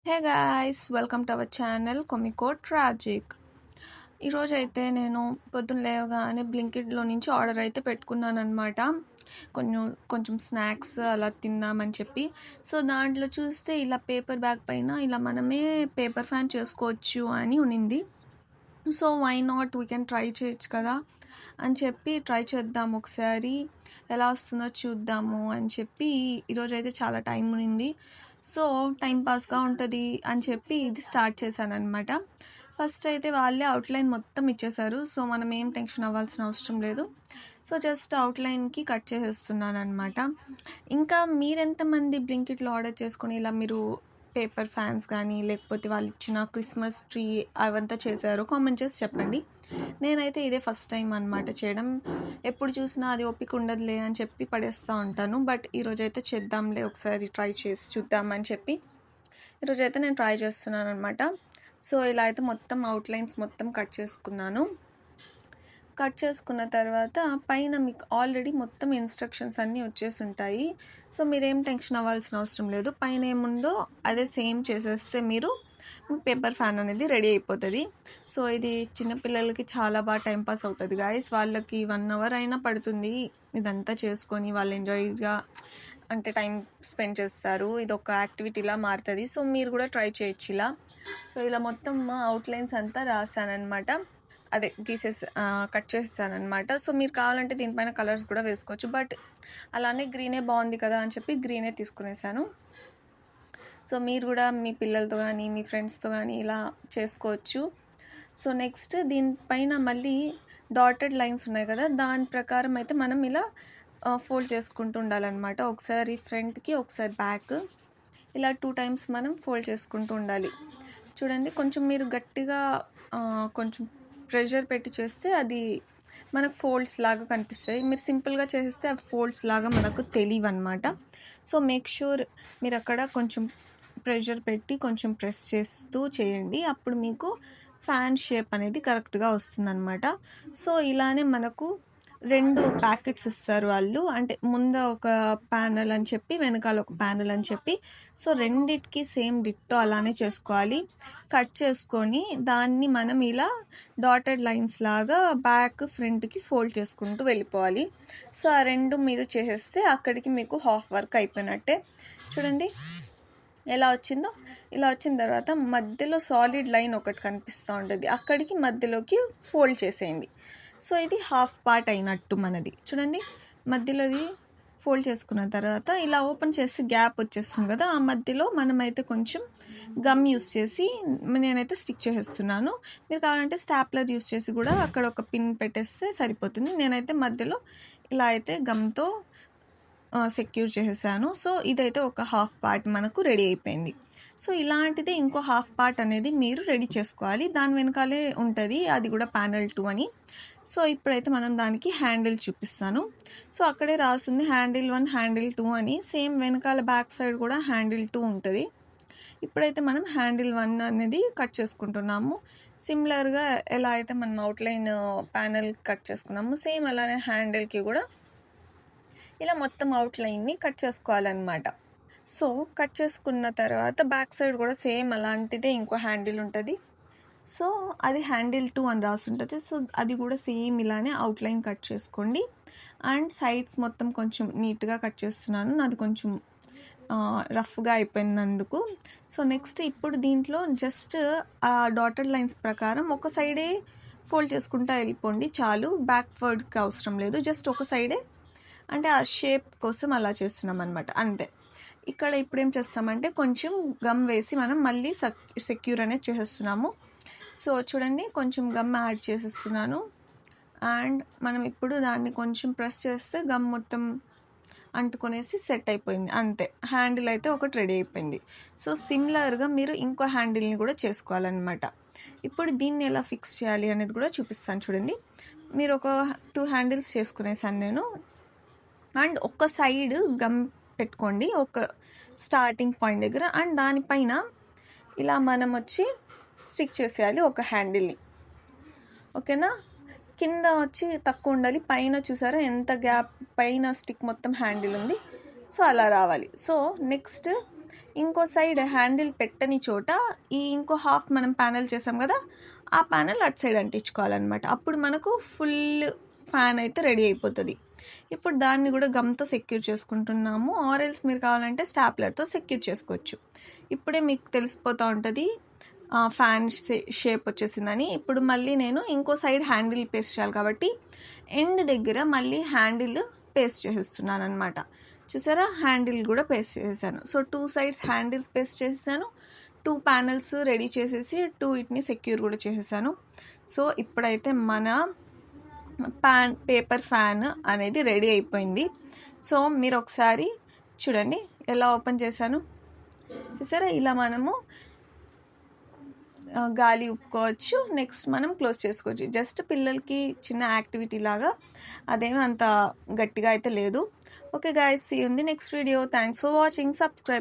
Hey guys, welcome to our channel comico tragic. ఈరోజైతే నేను పొద్దున్న లేవగానే బ్లింకిట్లో నుంచి ఆర్డర్ అయితే పెట్టుకున్నాను అనమాట. కొంచెం స్నాక్స్ అలా తిందామని చెప్పి. సో దాంట్లో చూస్తే ఇలా పేపర్ బ్యాగ్ పైన ఇలా మనమే పేపర్ ఫ్యాన్ చేసుకోవచ్చు అని ఉన్నింది. So why not, we can try చేయొచ్చు కదా అని చెప్పి ట్రై చేద్దాం ఒకసారి, ఎలా వస్తుందో చూద్దాము అని చెప్పి ఈరోజైతే చాలా టైం ఉన్నింది. సో టైం పాస్గా ఉంటుంది అని చెప్పి ఇది స్టార్ట్ చేశాను అనమాట. ఫస్ట్ అయితే వాళ్ళే అవుట్లైన్ మొత్తం ఇచ్చేశారు. సో మనం ఏం టెన్షన్ అవ్వాల్సిన అవసరం లేదు. సో జస్ట్ అవుట్లైన్కి కట్ చేసేస్తున్నాను అనమాట. ఇంకా మీరెంతమంది బ్లింకిట్లో ఆర్డర్ చేసుకొని ఇలా మీరు పేపర్ ఫ్యాన్స్ కానీ లేకపోతే వాళ్ళు ఇచ్చిన క్రిస్మస్ ట్రీ అవంతా చేశారో కామెంట్ చేసి చెప్పండి. నేనైతే ఇదే ఫస్ట్ టైం అనమాట చేయడం. ఎప్పుడు చూసినా అది ఓపిక ఉండదులే అని చెప్పి పడేస్తూ ఉంటాను. బట్ ఈరోజైతే చేద్దాంలే, ఒకసారి ట్రై చేసి చూద్దామని చెప్పి ఈరోజైతే నేను ట్రై చేస్తున్నాను అనమాట. సో ఇలా అయితే మొత్తం అవుట్లైన్స్ మొత్తం కట్ చేసుకున్నాను. కట్ చేసుకున్న తర్వాత పైన మీకు ఆల్రెడీ మొత్తం ఇన్స్ట్రక్షన్స్ అన్నీ వచ్చేసి ఉంటాయి. సో మీరేం టెన్షన్ అవ్వాల్సిన అవసరం లేదు. పైన ఏముందో అదే సేమ్ చేసేస్తే మీరు పేపర్ ఫ్యాన్ అనేది రెడీ అయిపోతుంది. సో ఇది చిన్నపిల్లలకి చాలా బాగా టైంపాస్ అవుతుంది గాయస్. వాళ్ళకి 1 అవర్ అయినా పడుతుంది ఇదంతా చేసుకొని, వాళ్ళు ఎంజాయ్గా అంటే టైం స్పెండ్ చేస్తారు. ఇది ఒక యాక్టివిటీలా మారుతుంది. సో మీరు కూడా ట్రై చేయొచ్చు ఇలా. సో ఇలా మొత్తం అవుట్లైన్స్ అంతా రాశానమాట, అదే కట్ చేసేసాను అనమాట. సో మీరు కావాలంటే దీనిపైన కలర్స్ కూడా వేసుకోవచ్చు. బట్ అలానే గ్రీనే బాగుంది కదా అని చెప్పి గ్రీనే తీసుకునేసాను. సో మీరు కూడా మీ పిల్లలతో కానీ మీ ఫ్రెండ్స్తో కానీ ఇలా చేసుకోవచ్చు. సో నెక్స్ట్ దీనిపైన మళ్ళీ డాటెడ్ లైన్స్ ఉన్నాయి కదా, దాని ప్రకారం అయితే మనం ఇలా ఫోల్డ్ చేసుకుంటూ ఉండాలన్నమాట. ఒకసారి ఫ్రంట్కి ఒకసారి బ్యాక్, ఇలా 2 టైమ్స్ మనం ఫోల్డ్ చేసుకుంటూ ఉండాలి. చూడండి, కొంచెం మీరు గట్టిగా కొంచెం ప్రెషర్ పెట్టి చేస్తే అది మనకు ఫోల్డ్స్ లాగా కనిపిస్తాయి. మీరు సింపుల్గా చేస్తే ఆ ఫోల్డ్స్ లాగా మనకు తెలియవు అనమాట. సో మేక్ షూర్ మీరు అక్కడ కొంచెం ప్రెషర్ పెట్టి కొంచెం ప్రెస్ చేస్తూ చేయండి. అప్పుడు మీకు ఫ్యాన్ షేప్ అనేది కరెక్ట్గా వస్తుందన్నమాట. సో ఇలానే మనకు 2 ప్యాకెట్స్ ఇస్తారు వాళ్ళు, అంటే ముందు ఒక ప్యానల్ అని చెప్పి వెనకాల ఒక ప్యానల్ అని చెప్పి. సో రెండిటికి సేమ్ డిట్టో అలానే చేసుకోవాలి. కట్ చేసుకొని దాన్ని మనం ఇలా డాటెడ్ లైన్స్ లాగా బ్యాక్ ఫ్రంట్కి ఫోల్డ్ చేసుకుంటూ వెళ్ళిపోవాలి. సో ఆ 2 మీరు చేసేస్తే అక్కడికి మీకు హాఫ్ వర్క్ అయిపోయినట్టే. చూడండి ఎలా వచ్చిందో. ఇలా వచ్చిన తర్వాత మధ్యలో సాలిడ్ లైన్ ఒకటి కనిపిస్తూ ఉంటుంది, అక్కడికి మధ్యలోకి ఫోల్డ్ చేసేయండి. సో ఇది హాఫ్ పార్ట్ అయినట్టు మనది. చూడండి, మధ్యలోది ఫోల్డ్ చేసుకున్న తర్వాత ఇలా ఓపెన్ చేసి గ్యాప్ వచ్చేస్తుంది కదా, ఆ మధ్యలో మనమైతే కొంచెం గమ్ యూస్ చేసి నేనైతే స్టిక్ చేసేస్తున్నాను. మీరు కావాలంటే స్టాప్లర్ యూస్ చేసి కూడా అక్కడ ఒక పిన్ పెట్టేస్తే సరిపోతుంది. నేనైతే మధ్యలో ఇలా అయితే గమ్తో సెక్యూర్ చేసేసాను. సో ఇదైతే ఒక హాఫ్ పార్ట్ మనకు రెడీ అయిపోయింది. సో ఇలాంటిదే ఇంకో హాఫ్ పార్ట్ అనేది మీరు రెడీ చేసుకోవాలి. దాని వెనకాలే ఉంటుంది, అది కూడా ప్యానల్ 2 అని. సో ఇప్పుడైతే మనం దానికి హ్యాండిల్ చూపిస్తాను. సో అక్కడే రాస్తుంది హ్యాండిల్ 1 హ్యాండిల్ 2 అని. సేమ్ వెనకాల బ్యాక్ సైడ్ కూడా హ్యాండిల్ 2 ఉంటుంది. ఇప్పుడైతే మనం హ్యాండిల్ 1 అనేది కట్ చేసుకుంటున్నాము. సిమిలర్గా ఎలా అయితే మనం అవుట్లైన్ ప్యానల్ కట్ చేసుకున్నాము, సేమ్ అలానే హ్యాండిల్కి కూడా ఇలా మొత్తం అవుట్లైన్ని కట్ చేసుకోవాలన్నమాట. సో కట్ చేసుకున్న తర్వాత బ్యాక్ సైడ్ కూడా సేమ్ అలాంటిదే ఇంకో హ్యాండిల్ ఉంటుంది. సో అది హ్యాండిల్ 2 అని రాసి ఉంటుంది. సో అది కూడా సేమ్ ఇలానే అవుట్లైన్ కట్ చేసుకోండి. అండ్ సైడ్స్ మొత్తం కొంచెం నీట్గా కట్ చేస్తున్నాను, నాది కొంచెం రఫ్గా అయిపోయినందుకు. సో నెక్స్ట్ ఇప్పుడు దీంట్లో జస్ట్ ఆ డాటెడ్ లైన్స్ ప్రకారం ఒక సైడే ఫోల్డ్ చేసుకుంటూ వెళ్ళిపోండి చాలు, బ్యాక్వర్డ్కి అవసరం లేదు. జస్ట్ ఒక సైడే, అంటే ఆ షేప్ కోసం అలా చేస్తున్నాం అనమాట, అంతే. ఇక్కడ ఇప్పుడు ఏం చేస్తామంటే కొంచెం గమ్ వేసి మనం మళ్ళీ సెక్యూర్ అనేది చేసేస్తున్నాము. సో చూడండి, కొంచెం గమ్ యాడ్ చేసేస్తున్నాను. అండ్ మనం ఇప్పుడు దాన్ని కొంచెం ప్రెస్ చేస్తే గమ్ మొత్తం అంటుకొనేసి సెట్ అయిపోయింది, అంతే. హ్యాండిల్ అయితే ఒకటి రెడీ అయిపోయింది. సో సిమిలర్గా మీరు ఇంకో హ్యాండిల్ని కూడా చేసుకోవాలన్నమాట. ఇప్పుడు దీన్ని ఎలా ఫిక్స్ చేయాలి అనేది కూడా చూపిస్తాను. చూడండి, మీరు ఒక 2 హ్యాండిల్స్ చేసుకునేసాను నేను. అండ్ ఒక సైడ్ గమ్ పెట్టుకోండి ఒక స్టార్టింగ్ పాయింట్ దగ్గర. అండ్ దానిపైన ఇలా మనం వచ్చి స్టిక్ చేసేయాలి ఒక హ్యాండిల్ని, ఓకేనా. కింద వచ్చి తక్కువ ఉండాలి, పైన చూసారా ఎంత గ్యాప్, పైన స్టిక్ మొత్తం హ్యాండిల్ ఉంది. సో అలా రావాలి. సో నెక్స్ట్ ఇంకో సైడ్ హ్యాండిల్ పెట్టని చోట ఈ ఇంకో హాఫ్ మనం ప్యానెల్ చేసాం కదా, ఆ ప్యానెల్ అటు సైడ్ అంటించుకోవాలన్నమాట. అప్పుడు మనకు ఫుల్ ఫ్యాన్ అయితే రెడీ అయిపోతుంది. ఇప్పుడు దాన్ని కూడా గమ్తో సెక్యూర్ చేసుకుంటున్నాము, ఆరెల్స్ మీరు కావాలంటే స్టాప్లర్తో సెక్యూర్ చేసుకోవచ్చు. ఇప్పుడే మీకు తెలిసిపోతూ ఉంటుంది ఫ్యాన్ షేప్ వచ్చేసిందని. ఇప్పుడు మళ్ళీ నేను ఇంకో సైడ్ హ్యాండిల్ పేస్ట్ చేయాలి కాబట్టి ఎండ్ దగ్గర మళ్ళీ హ్యాండిల్ పేస్ట్ చేసేస్తున్నాను అనమాట. చూసారా, హ్యాండిల్ కూడా పేస్ట్ చేసేసాను. సో 2 సైడ్స్ హ్యాండిల్స్ పేస్ట్ చేసేసాను, 2 ప్యానెల్స్ రెడీ చేసేసి 2 వీటిని సెక్యూర్ కూడా చేసేసాను. సో ఇప్పుడైతే మన పేపర్ ఫ్యాన్ అనేది రెడీ అయిపోయింది. సో మీరు ఒకసారి చూడండి ఎలా ఓపెన్ చేశాను. చూసారా, ఇలా మనము గాలి ఉప్పుకోవచ్చు, నెక్స్ట్ మనం క్లోజ్ చేసుకోవచ్చు. జస్ట్ పిల్లలకి చిన్న యాక్టివిటీ లాగా, అదేమీ అంత గట్టిగా అయితే లేదు. Okay guys, see you in the next video. Thanks for watching. Subscribe.